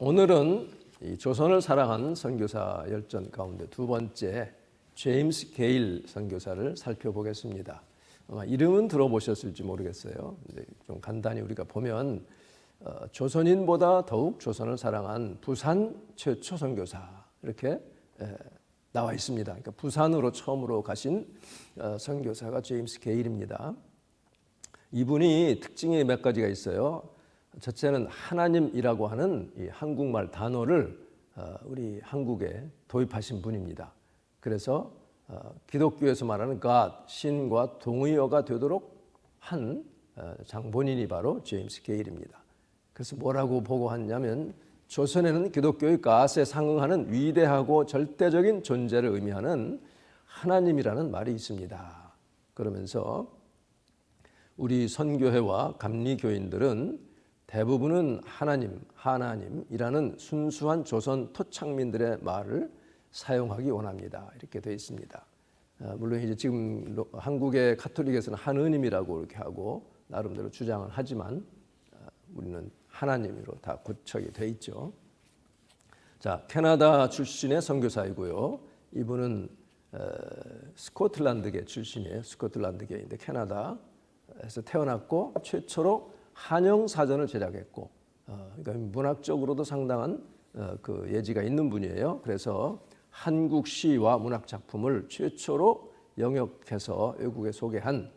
오늘은 이 조선을 사랑한 선교사 열전 가운데 두 번째 제임스 게일 선교사를 살펴보겠습니다. 아마 이름은 들어보셨을지 모르겠어요. 근데 좀 간단히 우리가 보면 조선인보다 더욱 조선을 사랑한 부산 최초 선교사 이렇게 나와 있습니다. 그러니까 부산으로 처음으로 가신 선교사가 제임스 게일입니다. 이분이 특징이 몇 가지가 있어요. 첫째는 하나님이라고 하는 이 한국말 단어를 우리 한국에 도입하신 분입니다. 그래서 기독교에서 말하는 God, 신과 동의어가 되도록 한 장본인이 바로 제임스 게일입니다. 그래서 뭐라고 보고하냐면 조선에는 기독교의 God에 상응하는 위대하고 절대적인 존재를 의미하는 하나님이라는 말이 있습니다. 그러면서 우리 선교회와 감리교인들은 대부분은 하나님이라는 순수한 조선 토착민들의 말을 사용하기 원합니다. 이렇게 되어 있습니다. 물론 이제 지금 한국의 가톨릭에서는 하느님이라고 이렇게 하고 나름대로 주장을 하지만 우리는 하나님으로 다 고척이 되어 있죠. 자, 캐나다 출신의 선교사이고요. 이분은 스코틀랜드계 출신이에요. 스코틀랜드계인데 캐나다에서 태어났고 최초로 한영 사전을 제작했고, 그러니까 문학적으로도 상당한 그 예지가 있는 분이에요. 그래서 한국 시와 문학 작품을 최초로 영역해서 외국에 소개한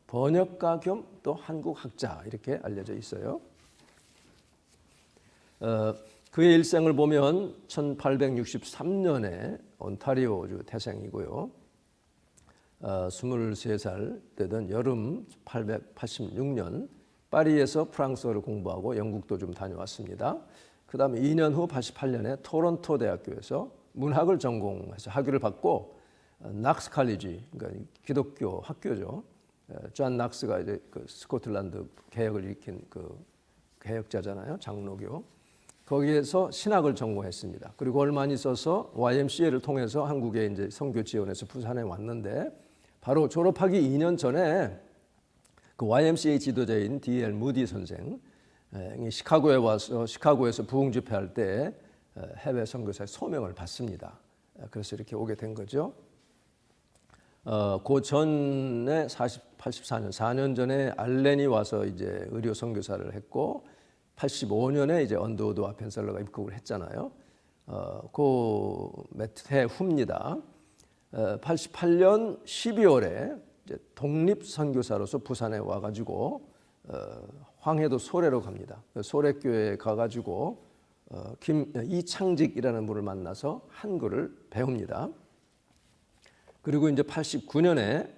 번역가 겸 또 한국 학자 이렇게 알려져 있어요. 그의 일생을 보면 1863년에 온타리오주 태생이고요. 23살 되던 여름 1886년 파리에서 프랑스어를 공부하고 영국도 좀 다녀왔습니다. 그 다음에 2년 후 88년에 토론토 대학교에서 문학을 전공해서 학위를 받고 낙스 칼리지, 그러니까 기독교 학교죠. 존 낙스가 이제 그 스코틀랜드 개혁을 일으킨 그 개혁자잖아요. 장로교. 거기에서 신학을 전공했습니다. 그리고 얼마 안 있어서 YMCA를 통해서 한국에 이제 선교 지원해서 부산에 왔는데 바로 졸업하기 2년 전에 그 YMCA 지도자인 D.L. 무디 선생이 시카고에 와서 시카고에서 부흥 집회할 때 해외 선교사의 소명을 받습니다. 그래서 이렇게 오게 된 거죠. 그 전에 84년, 4년 전에 알렌이 와서 이제 의료 선교사를 했고 85년에 이제 언더우드 와펜셀러가 입국을 했잖아요. 그 몇 해 후입니다. 88년 12월에 이제 독립 선교사로서 부산에 와가지고 황해도 소래로 갑니다. 소래교회에 가가지고 이창직이라는 분을 만나서 한글을 배웁니다. 그리고 이제 89년에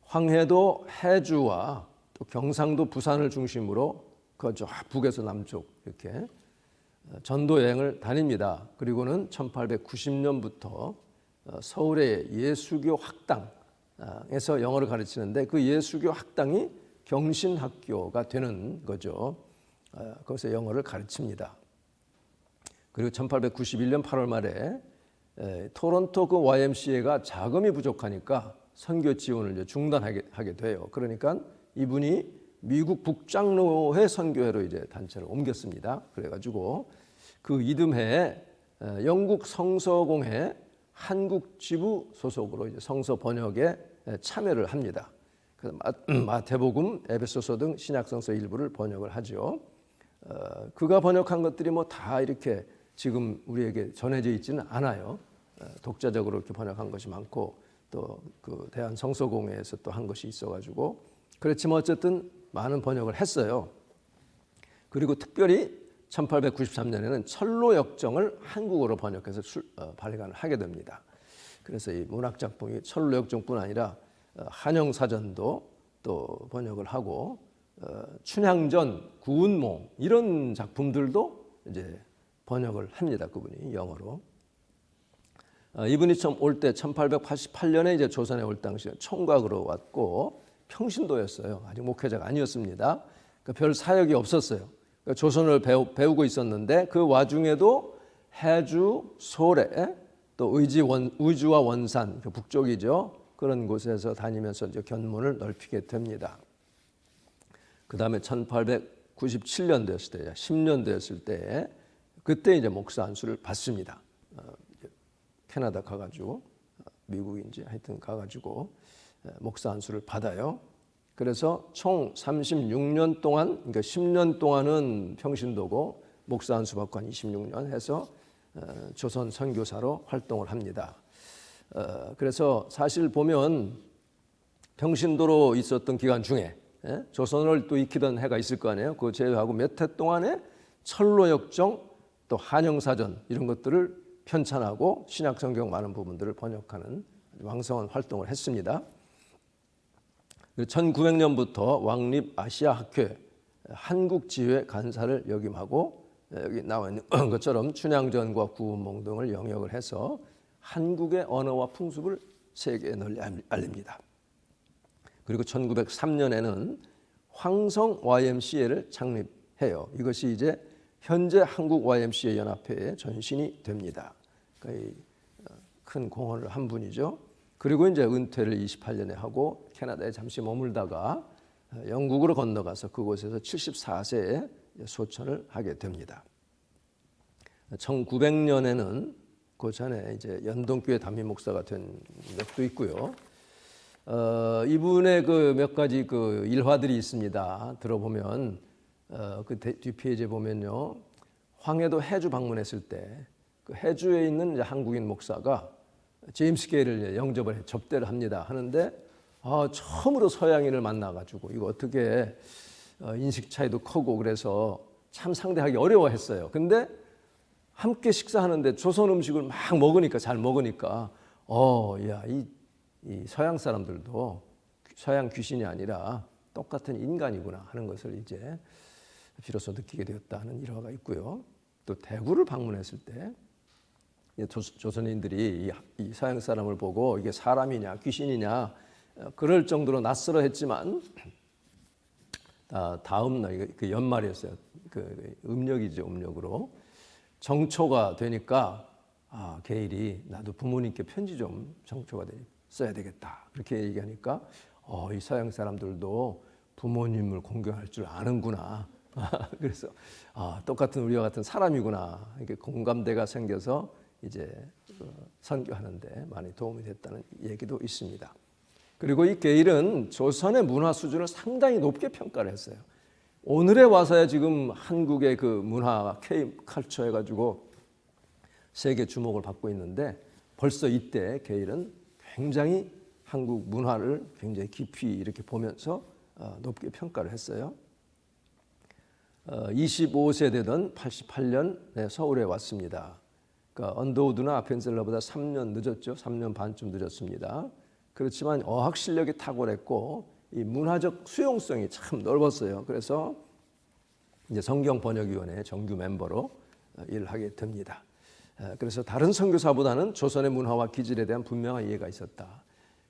황해도 해주와 또 경상도 부산을 중심으로 그 저 북에서 남쪽 이렇게 전도 여행을 다닙니다. 그리고는 1890년부터 서울의 예수교 학당에서 영어를 가르치는데 그 예수교 학당이 경신학교가 되는 거죠. 거기서 영어를 가르칩니다. 그리고 1891년 8월 말에 토론토 그 YMCA가 자금이 부족하니까 선교 지원을 이제 중단하게 돼요. 그러니까 이분이 미국 북장로회 선교회로 이제 단체를 옮겼습니다. 그래가지고 그 이듬해에 영국 성서공회 한국 지부 소속으로 이제 성서 번역에 참여를 합니다. 그래서 마태복음, 에베소서 등 신약성서 일부를 번역을 하죠. 그가 번역한 것들이 뭐 다 이렇게 지금 우리에게 전해져 있지는 않아요. 독자적으로 이렇게 번역한 것이 많고 또 그 대한 성서공회에서 또 한 것이 있어가지고 그렇지만 어쨌든 많은 번역을 했어요. 그리고 특별히 1893년에는 철로 역정을 한국어로 번역해서 발간을 하게 됩니다. 그래서 이 문학 작품이 철로 역정뿐 아니라 한영 사전도 또 번역을 하고 춘향전, 구운몽 이런 작품들도 이제 번역을 합니다. 그분이 영어로. 이분이 처음 올 때 1888년에 이제 조선에 올 당시에 총각으로 왔고 평신도였어요. 아직 목회자가 아니었습니다. 그러니까 별 사역이 없었어요. 그러니까 조선을 배우고 있었는데 그 와중에도 해주, 소래, 또 의주와 원산, 북쪽이죠. 그런 곳에서 다니면서 이제 견문을 넓히게 됩니다. 그 다음에 1897년 됐을 때, 10년 됐을 때 그때 이제 목사 안수를 받습니다. 캐나다 가가지고 미국인지 하여튼 가가지고 목사 안수를 받아요. 그래서 총 36년 동안, 그러니까 10년 동안은 평신도고 목사 안수 받고 한 26년 해서 조선 선교사로 활동을 합니다. 그래서 사실 보면 평신도로 있었던 기간 중에 조선을 또 익히던 해가 있을 거 아니에요. 그거 제외하고 몇 해 동안에 철로역정 또 한영사전 이런 것들을 편찬하고 신약성경 많은 부분들을 번역하는 왕성한 활동을 했습니다. 1900년부터 왕립 아시아학회 한국지회 간사를 역임하고 여기 나와 있는 것처럼 춘향전과 구운몽 등을 영역을 해서 한국의 언어와 풍습을 세계에 널리 알립니다. 그리고 1903년에는 황성 YMCA를 창립해요. 이것이 이제 현재 한국 YMCA 연합회의 전신이 됩니다. 그러니까 큰 공헌을 한 분이죠. 그리고 이제 은퇴를 28년에 하고 캐나다에 잠시 머물다가 영국으로 건너가서 그곳에서 74세에 소천을 하게 됩니다. 1900년에는 그 전에 이제 연동교회 담임 목사가 된 것도 있고요. 이분의 그 몇 가지 그 일화들이 있습니다. 들어보면 그 뒷페이지에 보면요, 황해도 해주 방문했을 때 그 해주에 있는 이제 한국인 목사가 제임스 게이를 영접을 접대를 합니다. 하는데 처음으로 서양인을 만나가지고 이거 어떻게 인식 차이도 크고 그래서 참 상대하기 어려워했어요. 근데 함께 식사하는데 조선 음식을 막 먹으니까 잘 먹으니까 이 서양 사람들도 서양 귀신이 아니라 똑같은 인간이구나 하는 것을 이제 비로소 느끼게 되었다는 일화가 있고요. 또 대구를 방문했을 때 조선인들이 이 서양 사람을 보고 이게 사람이냐 귀신이냐 그럴 정도로 낯설어 했지만 다음 날 그 연말이었어요. 그 음력이죠. 음력으로 정초가 되니까 게일이 나도 부모님께 편지 좀 정초가 써야 되겠다 그렇게 얘기하니까 이 서양 사람들도 부모님을 공경할 줄 아는구나. 그래서 똑같은 우리와 같은 사람이구나 이렇게 공감대가 생겨서 이제 선교하는데 많이 도움이 됐다는 얘기도 있습니다. 그리고 이 게일은 조선의 문화 수준을 상당히 높게 평가를 했어요. 오늘에 와서야 지금 한국의 그 문화 K 컬처 해가지고 세계 주목을 받고 있는데 벌써 이때 게일은 굉장히 한국 문화를 굉장히 깊이 이렇게 보면서 높게 평가를 했어요. 25세 되던 88년 서울에 왔습니다. 그러니까 언더우드나 아펜셀러보다 3년 늦었죠. 3년 반쯤 늦었습니다. 그렇지만 어학 실력이 탁월했고 이 문화적 수용성이 참 넓었어요. 그래서 이제 성경번역위원회 정규 멤버로 일을 하게 됩니다. 그래서 다른 선교사보다는 조선의 문화와 기질에 대한 분명한 이해가 있었다.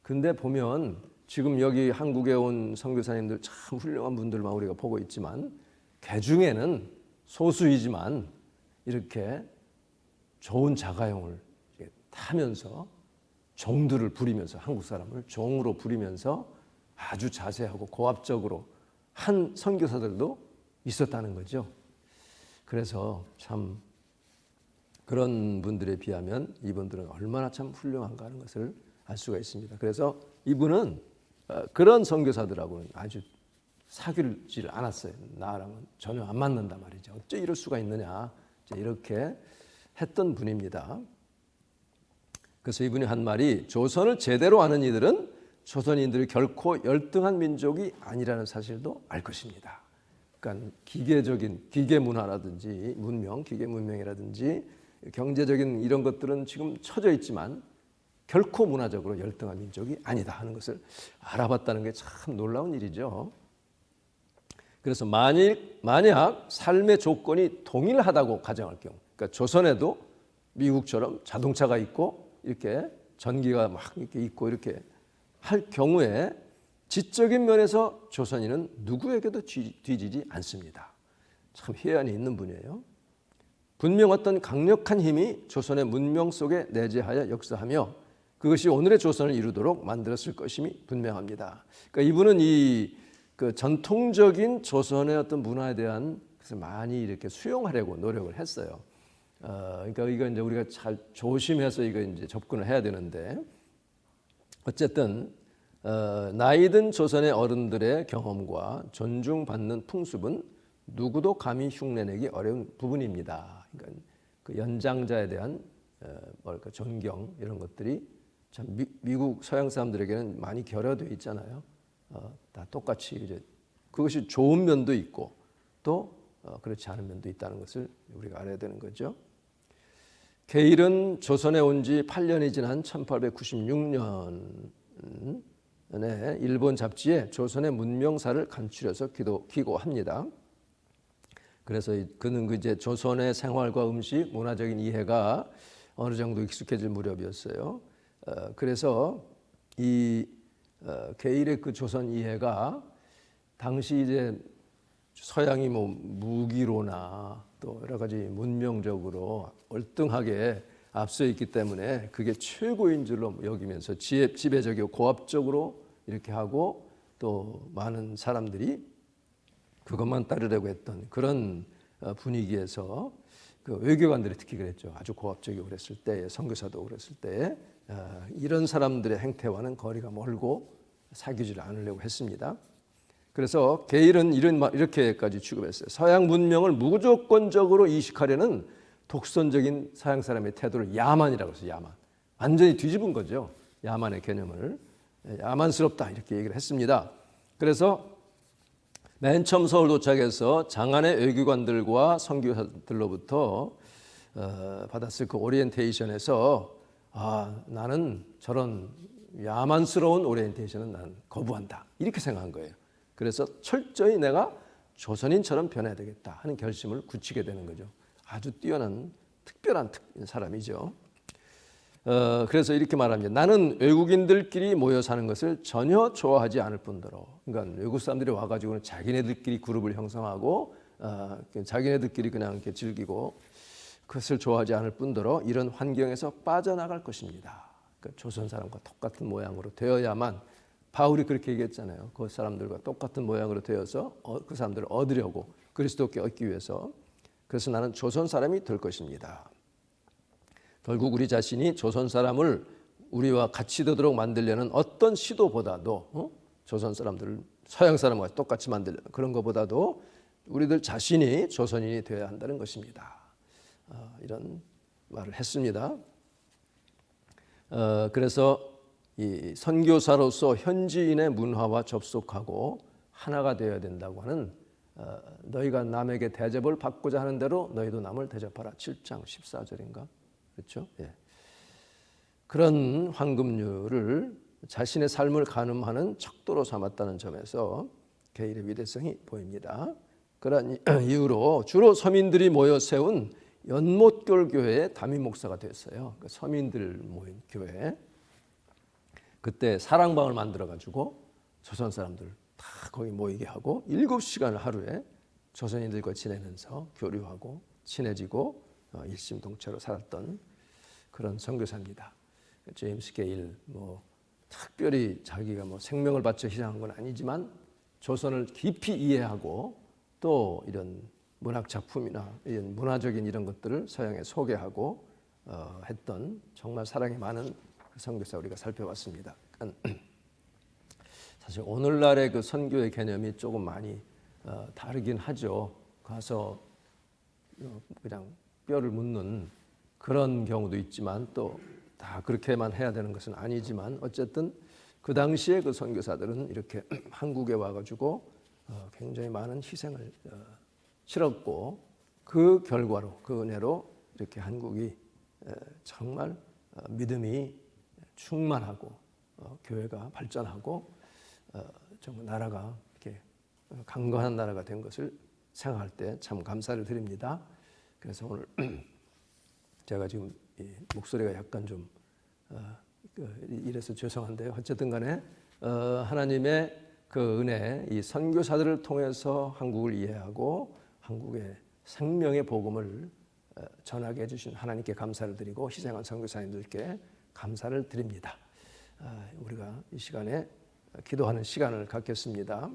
근데 보면 지금 여기 한국에 온 선교사님들 참 훌륭한 분들만 우리가 보고 있지만 그 중에는 소수이지만 이렇게 좋은 자가용을 타면서 종들을 부리면서 한국 사람을 종으로 부리면서 아주 자세하고 고압적으로 한 선교사들도 있었다는 거죠. 그래서 참 그런 분들에 비하면 이분들은 얼마나 참 훌륭한가 하는 것을 알 수가 있습니다. 그래서 이분은 그런 선교사들하고는 아주 사귀지를 않았어요. 나랑은 전혀 안 맞는다 말이죠. 어째 이럴 수가 있느냐 이렇게 했던 분입니다. 그래서 이분이 한 말이 조선을 제대로 아는 이들은 조선인들이 결코 열등한 민족이 아니라는 사실도 알 것입니다. 그러니까 기계 문화라든지 문명, 기계 문명이라든지 경제적인 이런 것들은 지금 처져 있지만 결코 문화적으로 열등한 민족이 아니다 하는 것을 알아봤다는 게 참 놀라운 일이죠. 그래서 만약 삶의 조건이 동일하다고 가정할 경우, 그러니까 조선에도 미국처럼 자동차가 있고 이렇게 전기가 막 이렇게 있고 이렇게 할 경우에 지적인 면에서 조선인은 누구에게도 뒤지지 않습니다. 참 희한이 있는 분이에요. 분명 어떤 강력한 힘이 조선의 문명 속에 내재하여 역사하며 그것이 오늘의 조선을 이루도록 만들었을 것임이 분명합니다. 그러니까 이분은 그 전통적인 조선의 어떤 문화에 대한 것을 많이 이렇게 수용하려고 노력을 했어요. 그러니까 이거 이제 우리가 잘 조심해서 이거 이제 접근을 해야 되는데, 어쨌든 나이든 조선의 어른들의 경험과 존중받는 풍습은 누구도 감히 흉내내기 어려운 부분입니다. 그러니까 그 연장자에 대한 뭐랄까 존경 이런 것들이 참 미국 서양 사람들에게는 많이 결여되어 있잖아요. 다 똑같이 이제 그것이 좋은 면도 있고 또 그렇지 않은 면도 있다는 것을 우리가 알아야 되는 거죠. 게일은 조선에 온 지 8년이 지난 1896년에 일본 잡지에 조선의 문명사를 간추려서 기고합니다. 그래서 그는 그 이제 조선의 생활과 음식, 문화적인 이해가 어느 정도 익숙해질 무렵이었어요. 그래서 이 게일의 그 조선 이해가 당시 이제 서양이 뭐 무기로나 또 여러 가지 문명적으로 월등하게 앞서 있기 때문에 그게 최고인 줄로 여기면서 지배적이고 고압적으로 이렇게 하고 또 많은 사람들이 그것만 따르려고 했던 그런 분위기에서 그 외교관들이 특히 그랬죠. 아주 고압적이고 그랬을 때, 선교사도 그랬을 때 이런 사람들의 행태와는 거리가 멀고 사귀지를 않으려고 했습니다. 그래서 게일은 이렇게까지 취급했어요. 서양 문명을 무조건적으로 이식하려는 독선적인 서양 사람의 태도를 야만이라고 했어요. 야만. 완전히 뒤집은 거죠. 야만의 개념을. 야만스럽다 이렇게 얘기를 했습니다. 그래서 맨 처음 서울 도착해서 장안의 외교관들과 선교사들로부터 받았을 그 오리엔테이션에서 나는 저런 야만스러운 오리엔테이션은 난 거부한다 이렇게 생각한 거예요. 그래서 철저히 내가 조선인처럼 변해야 되겠다 하는 결심을 굳히게 되는 거죠. 아주 뛰어난 특별한 사람이죠. 그래서 이렇게 말합니다. 나는 외국인들끼리 모여 사는 것을 전혀 좋아하지 않을 뿐더러, 그러니까 외국 사람들이 와가지고는 자기네들끼리 그룹을 형성하고 자기네들끼리 그냥 이렇게 즐기고 그것을 좋아하지 않을 뿐더러 이런 환경에서 빠져나갈 것입니다. 그러니까 조선 사람과 똑같은 모양으로 되어야만, 바울이 그렇게 얘기했잖아요. 그 사람들과 똑같은 모양으로 되어서 그 사람들을 얻으려고, 그리스도께 얻기 위해서. 그래서 나는 조선 사람이 될 것입니다. 결국 우리 자신이 조선 사람을 우리와 같이 되도록 만들려는 어떤 시도보다도 조선 사람들을 서양 사람과 똑같이 만들려는 그런 것보다도 우리들 자신이 조선인이 되어야 한다는 것입니다. 이런 말을 했습니다. 그래서 이 선교사로서 현지인의 문화와 접속하고 하나가 되어야 된다고 하는 너희가 남에게 대접을 받고자 하는 대로 너희도 남을 대접하라. 7장 14절인가? 그렇죠? 예. 그런 황금률을 자신의 삶을 가늠하는 척도로 삼았다는 점에서 게일의 위대성이 보입니다. 그런 이유로 주로 서민들이 모여 세운 연못골 교회의 담임 목사가 됐어요. 그러니까 서민들 모인 교회. 그때 사랑방을 만들어 가지고 조선 사람들 다 거기 모이게 하고 7시간을 하루에 조선인들과 지내면서 교류하고 친해지고 일심동체로 살았던 그런 선교사입니다. 제임스 게일 특별히 자기가 생명을 바쳐 희생한 건 아니지만 조선을 깊이 이해하고 또 이런 문학 작품이나 이런 문화적인 이런 것들을 서양에 소개하고 했던 정말 사랑이 많은 선교사 우리가 살펴봤습니다. 사실 오늘날의 그 선교의 개념이 조금 많이 다르긴 하죠. 가서 그냥 뼈를 묻는 그런 경우도 있지만 또 다 그렇게만 해야 되는 것은 아니지만 어쨌든 그 당시에 그 선교사들은 이렇게 한국에 와가지고 굉장히 많은 희생을 치렀고 그 결과로 그 은혜로 이렇게 한국이 정말 믿음이 충만하고 교회가 발전하고 정말 나라가 이렇게 강건한 나라가 된 것을 생각할 때 참 감사를 드립니다. 그래서 오늘 제가 지금 목소리가 약간 좀 이래서 죄송한데요. 어쨌든 간에 하나님의 그 은혜, 이 선교사들을 통해서 한국을 이해하고 한국의 생명의 복음을 전하게 해주신 하나님께 감사를 드리고 희생한 선교사님들께 감사를 드립니다. 우리가 이 시간에 기도하는 시간을 갖겠습니다.